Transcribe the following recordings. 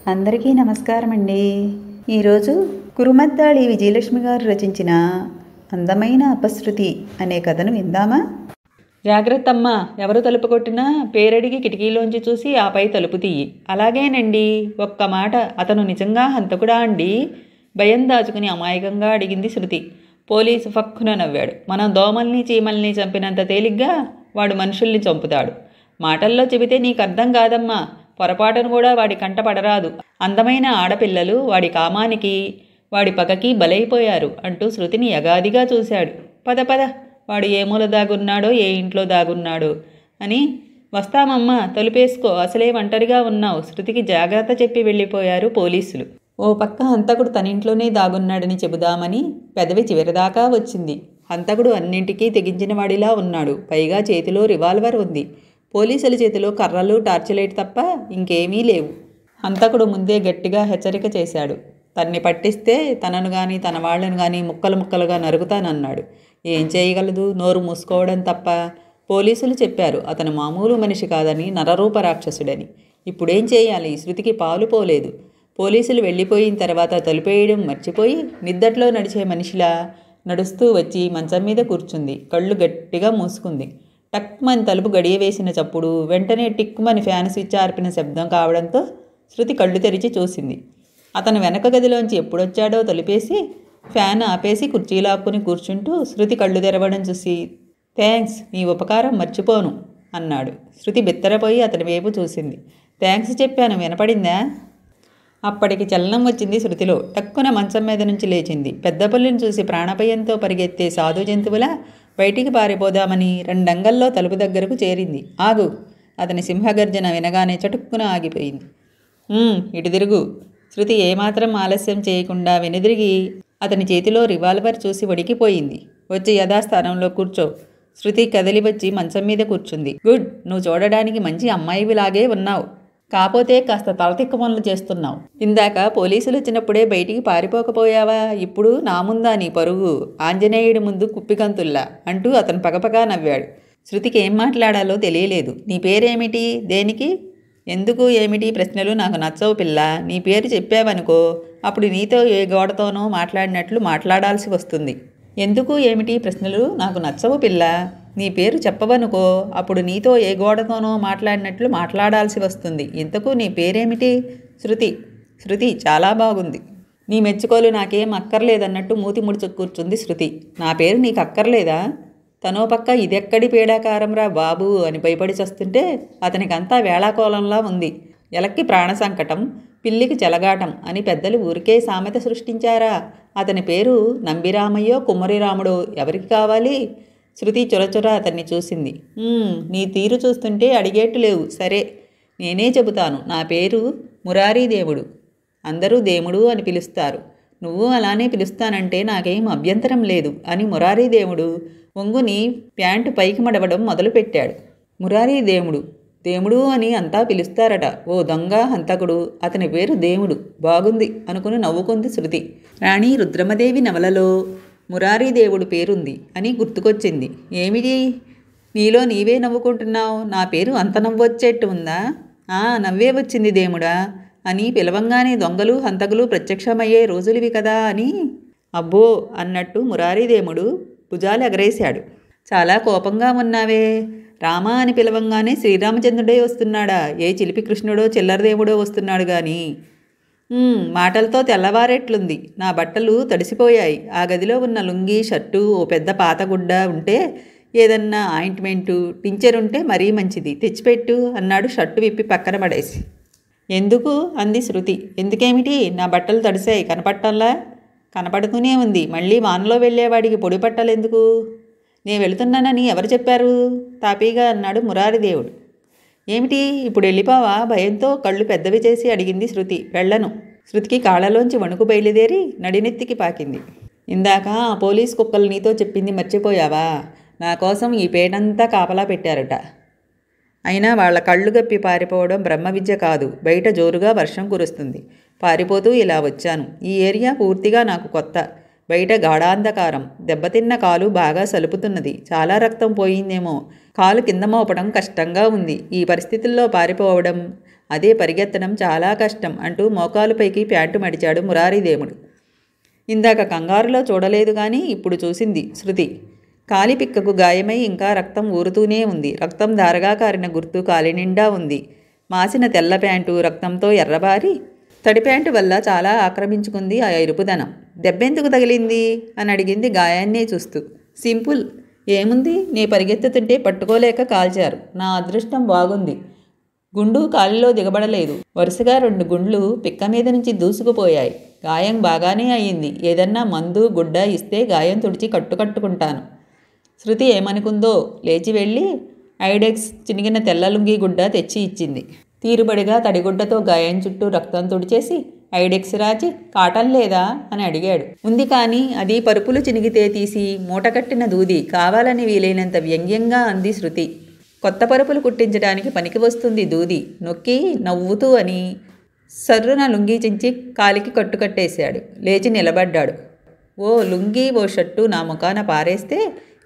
అందరికీ నమస్కారం అండి. ఈరోజు కురుమద్దాళి విజయలక్ష్మి గారు రచించిన అందమైన అపశృతి అనే కథను విందామా? జాగ్రత్తమ్మా, ఎవరు తలుపు కొట్టినా పేరడిగి కిటికీలోంచి చూసి ఆపై తలుపు తీయి. అలాగేనండి. ఒక్క మాట, అతను నిజంగా హంతకుడా అండి? భయం దాచుకుని అమాయకంగా అడిగింది శృతి. పోలీసు ఫక్కున నవ్వాడు. మనం దోమల్ని చీమల్ని చంపినంత తేలిగ్గా వాడు మనుషుల్ని చంపుతాడు. మాటల్లో చెబితే నీకు అర్థం కాదమ్మా. పొరపాటును కూడా వాడి కంట పడరాదు. అందమైన ఆడపిల్లలు వాడి కామానికి వాడి పగకి బలైపోయారు అంటూ శృతిని యగాదిగా చూశాడు. పద పద, వాడు ఏ మూల దాగున్నాడో ఏ ఇంట్లో దాగున్నాడో అని. వస్తామమ్మా, తలుపేసుకో, అసలే ఒంటరిగా ఉన్నావు. శృతికి జాగ్రత్త చెప్పి వెళ్ళిపోయారు పోలీసులు. ఓ పక్క హంతకుడు తనింట్లోనే దాగున్నాడని చెబుదామని పెదవి చివరిదాకా వచ్చింది. హంతకుడు అన్నింటికీ తెగించిన వాడిలా ఉన్నాడు. పైగా చేతిలో రివాల్వర్ ఉంది. పోలీసుల చేతిలో కర్రలు, టార్చిలైట్ తప్ప ఇంకేమీ లేవు. హంతకుడు ముందే గట్టిగా హెచ్చరిక చేశాడు. తన్ని పట్టిస్తే తనను కానీ తన వాళ్లను కానీ ముక్కలు ముక్కలుగా నరుగుతానన్నాడు. ఏం చేయగలదు? నోరు మూసుకోవడం తప్ప. పోలీసులు చెప్పారు అతను మామూలు మనిషి కాదని, నరరూప రాక్షసుడని. ఇప్పుడేం చేయాలి? శృతికి పాలు పోలేదు. పోలీసులు వెళ్ళిపోయిన తర్వాత తలుపేయడం మర్చిపోయి నిద్దట్లో నడిచే మనిషిలా నడుస్తూ వచ్చి మంచం మీద కూర్చుంది. కళ్ళు గట్టిగా మూసుకుంది. టక్మని తలుపు గడియ వేసిన చప్పుడు, వెంటనే టిక్కుమని ఫ్యాన్ స్విచ్ ఆర్పిన శబ్దం కావడంతో శృతి కళ్ళు తెరిచి చూసింది. అతను వెనక గదిలోంచి ఎప్పుడొచ్చాడో తలుపేసి ఫ్యాన్ ఆపేసి కుర్చీలాక్కుని కూర్చుంటూ శృతి కళ్ళు తెరవడం చూసి, థ్యాంక్స్, నీ ఉపకారం మర్చిపోను అన్నాడు. శృతి బిత్తరపోయి అతని వైపు చూసింది. థ్యాంక్స్ చెప్పాను, వినపడిందా? అప్పటికి చలనం వచ్చింది శృతిలో. టక్కున మంచం మీద నుంచి లేచింది. పెద్ద పుల్లిని చూసి ప్రాణభయంతో పరిగెత్తే సాధు జంతువులా బయటికి పారిపోదామని రెండంగల్లో తలుపు దగ్గరకు చేరింది. ఆగు! అతని సింహగర్జన వినగానే చటుక్కున ఆగిపోయింది. ఇటు తిరుగు. శృతి ఏమాత్రం ఆలస్యం చేయకుండా వెనుదిరిగి అతని చేతిలో రివాల్వర్ చూసి వణికిపోయింది. వచ్చి యథాస్థానంలో కూర్చో. శృతి కదిలి వచ్చి మంచం మీద కూర్చుంది. గుడ్, నువ్వు చూడడానికి మంచి అమ్మాయివిలాగే ఉన్నావు. కాపోతే కాస్త తలతిక్క పనులు చేస్తున్నావు. ఇందాక పోలీసులు వచ్చినప్పుడే బయటికి పారిపోకపోయావా? ఇప్పుడు నా ముందా నీ పరుగు? ఆంజనేయుడి ముందు కుప్పికంతుల్లా అంటూ అతను పగపగా నవ్వాడు. శృతికి ఏం మాట్లాడాలో తెలియలేదు. నీ పేరేమిటి? దేనికి? ఎందుకు? ఏమిటి ప్రశ్నలు నాకు నచ్చవు పిల్ల. నీ పేరు చెప్పావనుకో, అప్పుడు నీతో ఏ గోడతోనో మాట్లాడినట్లు మాట్లాడాల్సి వస్తుంది. ఎందుకు? ఏమిటి ప్రశ్నలు నాకు నచ్చవు పిల్ల. నీ పేరు చెప్పవనుకో, అప్పుడు నీతో ఏ గోడతోనో మాట్లాడినట్లు మాట్లాడాల్సి వస్తుంది. ఇంతకు నీ పేరేమిటి? శృతి. శృతి చాలా బాగుంది. నీ మెచ్చుకోలు నాకేం అక్కర్లేదన్నట్టు మూతి ముడుచు కూర్చుంది శృతి. నా పేరు నీకు అక్కర్లేదా? తనో పక్క ఇదెక్కడి పీడాకారంరా బాబు అని భయపడి చస్తుంటే అతనికంతా వేళాకోళంలా ఉంది. ఎలక్కి ప్రాణ సంకటం, పిల్లికి చెలగాటం అని పెద్దలు ఊరికే సామెత సృష్టించారా? అతని పేరు నంబిరామయ్యో కుమ్మరిరాముడో ఎవరికి కావాలి? శృతి చొరచొర అతన్ని చూసింది. నీ తీరు చూస్తుంటే అడిగేట్టు లేవు. సరే, నేనే చెబుతాను. నా పేరు మురారీదేవుడు. అందరూ దేముడు అని పిలుస్తారు. నువ్వు అలానే పిలుస్తానంటే నాకేం అభ్యంతరం లేదు అని మురారీదేవుడు వంగుని ప్యాంటు పైకి మడవడం మొదలుపెట్టాడు. మురారీదేవుడు, దేముడు అని అంతా పిలుస్తారట. ఓ దొంగ హంతకుడు, అతని పేరు దేముడు. బాగుంది అనుకుని నవ్వుకుంది శృతి. రాణి రుద్రమదేవి నవలలో మురారీదేవుడు పేరుంది అని గుర్తుకొచ్చింది. ఏమిటి? నీలో నీవే నవ్వుకుంటున్నావు. నా పేరు అంత నవ్వొచ్చేట్టు ఉందా? నవ్వే వచ్చింది దేముడా అని పిలవంగానే దొంగలు హంతకులు ప్రత్యక్షమయ్యే రోజులివి కదా అని. అబ్బో అన్నట్టు మురారీదేవుడు భుజాలు ఎగరేశాడు. చాలా కోపంగా ఉన్నావే. రామా అని పిలవంగానే శ్రీరామచంద్రుడే వస్తున్నాడా? ఏ చిలిపి కృష్ణుడో చిల్లరదేవుడో వస్తున్నాడు గాని. మాటలతో తెల్లవారెట్లుంది. నా బట్టలు తడిసిపోయాయి. ఆ గదిలో ఉన్న లుంగీ, షర్టు, ఓ పెద్ద పాతగుడ్డ ఉంటే, ఏదన్నా ఆయింట్మెంటు, టించర్ ఉంటే మరీ మంచిది, తెచ్చిపెట్టు అన్నాడు షర్టు విప్పి పక్కన పడేసి. ఎందుకు? అంది శృతి. ఎందుకేమిటి? నా బట్టలు తడిసాయి కనపట్టంలా? కనపడుతూనే ఉంది. మళ్ళీ వానలో వెళ్ళేవాడికి పొడి బట్టలెందుకు? నేను వెళుతున్నానని ఎవరు చెప్పారు? తాపీగా అన్నాడు మురారిదేవుడు. ఏమిటి ఇప్పుడు వెళ్ళిపోవా? భయంతో కళ్ళు పెద్దవి చేసి అడిగింది శృతి. వెళ్ళను. శృతికి కాళ్ళలోంచి వణుకు బయలుదేరి నడినెత్తికి పాకింది. ఇందాక ఆ పోలీస్ కుక్కలు నీతో చెప్పింది మర్చిపోయావా? నా కోసం ఈ పేటంతా కాపలా పెట్టారట. అయినా వాళ్ళ కళ్ళు గప్పి పారిపోవడం బ్రహ్మ విద్య కాదు. బయట జోరుగా వర్షం కురుస్తుంది. పారిపోతూ ఇలా వచ్చాను. ఈ ఏరియా పూర్తిగా నాకు కొత్త. బయట గాఢాంధకారం. దెబ్బతిన్న కాలు బాగా సలుపుతున్నది. చాలా రక్తం పోయిందేమో. కాలు కింద మోపడం కష్టంగా ఉంది. ఈ పరిస్థితుల్లో పారిపోవడం అదే పరిగెత్తడం చాలా కష్టం అంటూ మోకాలుపైకి ప్యాంటు మడిచాడు మురారీదేవుడు. ఇందాక కంగారులో చూడలేదు కానీ ఇప్పుడు చూసింది శృతి. కాలిపిక్కకు గాయమై ఇంకా రక్తం ఊరుతూనే ఉంది. రక్తం ధారగా కారిన గుర్తు కాలి నిండా ఉంది. మాసిన తెల్ల ప్యాంటు రక్తంతో ఎర్రబారి తడి ప్యాంటు వల్ల చాలా ఆక్రమించుకుంది ఆ ఎరుపుదనం. దెబ్బెందుకు తగిలింది అని అడిగింది గాయాన్నే చూస్తూ. సింపుల్, ఏముంది, నీ పరిగెత్తుతుంటే పట్టుకోలేక కాల్చారు. నా అదృష్టం బాగుంది, గుండు కాలిలో దిగబడలేదు. వరుసగా 2 గుండ్లు పిక్క మీద నుంచి దూసుకుపోయాయి. గాయం బాగానే అయ్యింది. ఏదన్నా మందు గుడ్డ ఇస్తే గాయం తుడిచి కట్టుకుంటాను. శృతి ఏమనుకుందో లేచి వెళ్ళి ఐడెక్స్ చినిగిన తెల్ల లుంగి గుడ్డ తెచ్చి ఇచ్చింది. తీరుబడిగా తడిగుడ్డతో గాయం చుట్టూ రక్తం తుడిచేసి ఐడెక్స్ రాచి కాటన్ లేదా అని అడిగాడు. ఉంది కానీ అది పరుపులు చినిగితే తీసి మూటకట్టిన దూది, కావాలని వీలైనంత వ్యంగ్యంగా అంది శృతి. కొత్త పరుపులు కుట్టించడానికి పనికి వస్తుంది దూది, నొక్కి నవ్వుతూ అని సర్రున లుంగీ చించి కాలికి కట్టుకట్టేశాడు. లేచి నిలబడ్డాడు. ఓ లుంగీ ఓ షర్టు నా ముఖాన పారేస్తే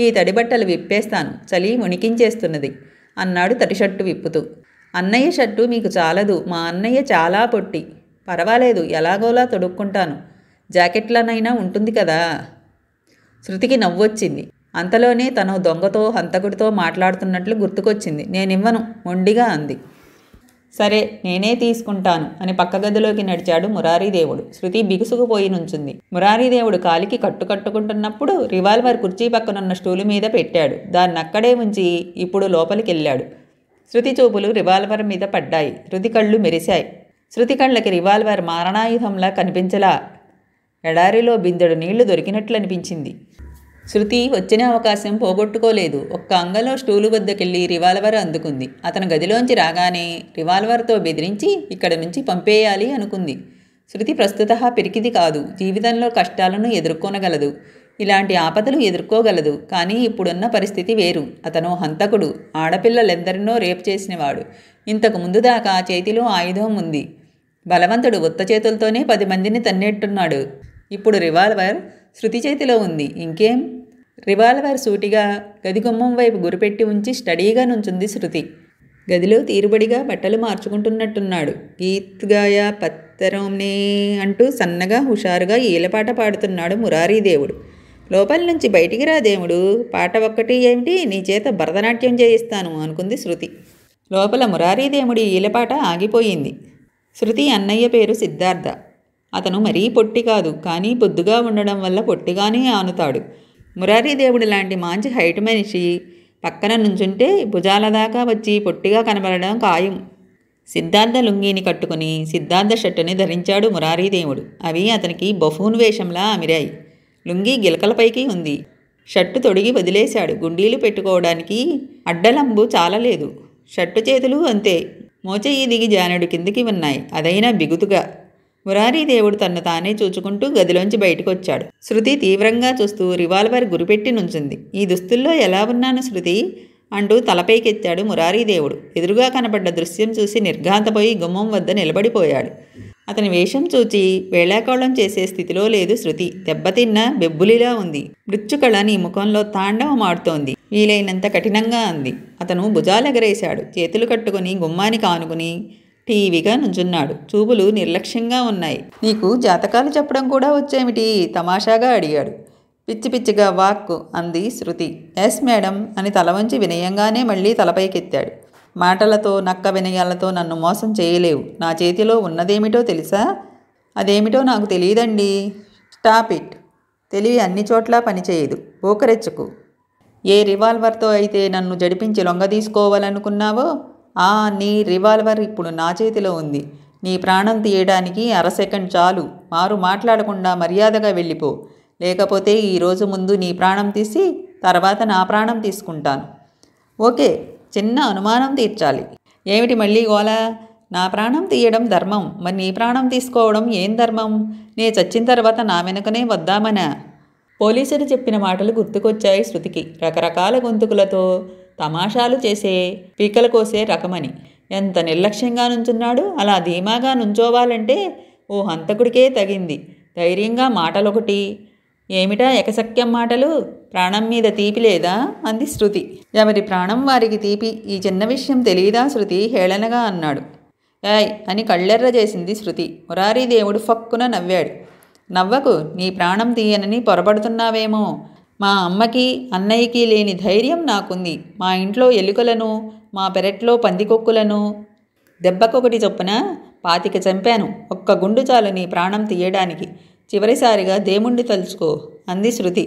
ఈ తడిబట్టలు విప్పేస్తాను, చలి మునికించేస్తున్నది అన్నాడు తడి షర్టు విప్పుతూ. అన్నయ్య షర్టు మీకు చాలదు, మా అన్నయ్య చాలా పొట్టి. పర్వాలేదు, ఎలాగోలా తొడుక్కుంటాను, జాకెట్లనైనా ఉంటుంది కదా. శృతికి నవ్వొచ్చింది. అంతలోనే తను దొంగతో హంతకుడితో మాట్లాడుతున్నట్లు గుర్తుకొచ్చింది. నేనివ్వను మొండిగా అంది. సరే నేనే తీసుకుంటాను అని పక్క గదిలోకి నడిచాడు మురారీదేవుడు. శృతి బిగుసుకుపోయి నుంచుంది. మురారీదేవుడు కాలికి కట్టుకుంటున్నప్పుడు రివాల్వర్ కుర్చీ పక్కనున్న స్టూలు మీద పెట్టాడు. దాన్నక్కడే ఉంచి ఇప్పుడు లోపలికెళ్ళాడు. శృతి చూపులు రివాల్వర్ మీద పడ్డాయి. శృతి కళ్ళు మెరిశాయి. శృతి కళ్ళకి రివాల్వర్ మారణాయుధంలా కనిపించలా. ఎడారిలో బిందెడు నీళ్లు దొరికినట్లు అనిపించింది. శృతి వచ్చిన అవకాశం పోగొట్టుకోలేదు. ఒక్క అంగలో స్టూలు వద్దకెళ్ళి రివాల్వర్ అందుకుంది. అతను గదిలోంచి రాగానే రివాల్వర్తో బెదిరించి ఇక్కడి నుంచి పంపేయాలి అనుకుంది. శృతి ప్రస్తుత పిరికిది కాదు. జీవితంలో కష్టాలను ఎదుర్కొనగలదు, ఇలాంటి ఆపదలు ఎదుర్కోగలదు. కానీ ఇప్పుడున్న పరిస్థితి వేరు. అతను హంతకుడు, ఆడపిల్లలెందరినో రేపు చేసినవాడు. ఇంతకు ముందు దాకా చేతిలో ఆయుధం ఉంది. బలవంతుడు, ఉత్త చేతులతోనే 10 మందిని తన్నేట్టున్నాడు. ఇప్పుడు రివాల్వర్ శృతి చేతిలో ఉంది. ఇంకేం? రివాల్వర్ సూటిగా గది గుమ్మం వైపు గురిపెట్టి ఉంచి స్టడీగా నుంచుంది శృతి. గదిలో తీరుబడిగా బట్టలు మార్చుకుంటున్నట్టున్నాడు. గీత్గాయ పత్తరంనే అంటూ సన్నగా హుషారుగా ఈలపాట పాడుతున్నాడు మురారీదేవుడు. లోపల నుంచి బయటికి రా దేవుడు, పాట ఒక్కటి ఏమిటి, నీ చేత భరతనాట్యం చేయిస్తాను అనుకుంది శృతి. లోపల మురారీదేవుడి ఈలపాట ఆగిపోయింది. శృతి అన్నయ్య పేరు సిద్ధార్థ. అతను మరీ పొట్టి కాదు, కానీ బొద్దుగా ఉండడం వల్ల పొట్టిగానే ఆనుతాడు. మురారీదేవుడు లాంటి మంచి హైట్ మనిషి పక్కన నుంచుంటే భుజాల దాకా వచ్చి పొట్టిగా కనబడడం ఖాయం. సిద్ధార్థ లుంగీని కట్టుకుని సిద్ధార్థ షర్టుని ధరించాడు మురారీదేవుడు. అవి అతనికి బఫూన్ వేషంలా అమిరాయి. లుంగీ గిలకలపైకి ఉంది. షర్టు తొడిగి వదిలేశాడు. గుండీలు పెట్టుకోవడానికి అడ్డలంబు చాలలేదు. షర్టు చేతులు అంతే, మోచెయ్యి దిగి జానెడు కిందికి ఉన్నాయి, అదైనా బిగుతుగా. మురారీదేవుడు తన్ను తానే చూచుకుంటూ గదిలోంచి బయటకొచ్చాడు. శృతి తీవ్రంగా చూస్తూ రివాల్వర్ గురిపెట్టి నుంచుంది. ఈ దుస్తుల్లో ఎలా ఉన్నాను శృతి అంటూ తలపైకెత్తాడు మురారీదేవుడు. ఎదురుగా కనబడ్డ దృశ్యం చూసి నిర్ఘాంతపోయి గుమ్మం వద్ద నిలబడిపోయాడు. అతని వేషం చూచి వేళాకోళం చేసే స్థితిలో లేదు శృతి. దెబ్బతిన్న బెబ్బులిలా ఉంది. మృత్యుకళ నీ ముఖంలో తాండవం ఆడుతోంది, వీలైనంత కఠినంగా అంది. అతను భుజాలెగరేశాడు. చేతులు కట్టుకుని గుమ్మానికి ఆనుకుని టీవీగా నుంచున్నాడు. చూపులు నిర్లక్ష్యంగా ఉన్నాయి. నీకు జాతకాలు చెప్పడం కూడా వచ్చేమిటి తమాషాగా అడిగాడు. పిచ్చి పిచ్చిగా వాక్కు అంది శృతి. ఎస్ మేడం అని తల వంచి వినయంగానే మళ్ళీ తలపైకెత్తాడు. మాటలతో నక్క వినయాలతో నన్ను మోసం చేయలేవు. నా చేతిలో ఉన్నదేమిటో తెలుసా? అదేమిటో నాకు తెలియదండి. Stop it. తెలివి అన్ని చోట్ల పనిచేయదు. ఓకరెచ్చుకు. ఏ రివాల్వర్తో అయితే నన్ను జడిపించి లొంగ తీసుకోవాలనుకున్నావో నీ రివాల్వర్ ఇప్పుడు నా చేతిలో ఉంది. నీ ప్రాణం తీయడానికి 1/2 సెకండ్ చాలు. మారు మాట్లాడకుండా మర్యాదగా వెళ్ళిపో. లేకపోతే ఈరోజు ముందు నీ ప్రాణం తీసి తర్వాత నా ప్రాణం తీసుకుంటాను. ఓకే, చిన్న అనుమానం తీర్చాలి. ఏమిటి మళ్ళీ గోలా? నా ప్రాణం తీయడం ధర్మం, మరి నీ ప్రాణం తీసుకోవడం ఏం ధర్మం? నే చచ్చిన తర్వాత నా వెనుకనే వద్దామనా? పోలీసులు చెప్పిన మాటలు గుర్తుకొచ్చాయి శృతికి. రకరకాల గొంతుకులతో తమాషాలు చేసే, పీకలు కోసే రకమని. ఎంత నిర్లక్ష్యంగా నుంచున్నాడు. అలా ధీమాగా నుంచోవాలంటే ఓ హంతకుడికే తగింది. ధైర్యంగా మాటలొకటి. ఏమిటా ఎకసక్యం మాటలు? ప్రాణం మీద తీపి లేదా అంది శృతి. ఎవరి ప్రాణం వారికి తీపి. ఈ చిన్న విషయం తెలియదా శృతి హేళనగా అన్నాడు. ఏయ్ అని కళ్ళెర్ర చేసింది శృతి. మురారీదేవుడు ఫక్కున నవ్వాడు. నవ్వకు, నీ ప్రాణం తీయనని పొరపడుతున్నావేమో. మా అమ్మకి అన్నయ్యకి లేని ధైర్యం నాకుంది. మా ఇంట్లో ఎలుకలను, మా పెరట్లో పందికొక్కులను దెబ్బకొకటి చొప్పున 25 చంపాను. ఒక్క గుండు చాలు నీ ప్రాణం తీయడానికి. చివరిసారిగా దేవుణ్ణి తలుచుకో అంది శృతి.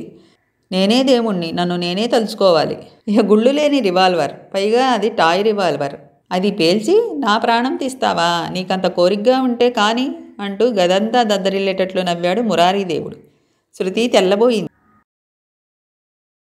నేనే దేవుణ్ణి, నన్ను నేనే తలుచుకోవాలి. ఇక గుళ్ళు లేని రివాల్వర్, పైగా అది టాయ్ రివాల్వర్. అది పేల్చి నా ప్రాణం తీస్తావా? నీకంత కోరికగా ఉంటే కానీ అంటూ గదంతా దద్దరిల్లేటట్లు నవ్వాడు మురారీదేవుడు. శృతి తెల్లబోయింది.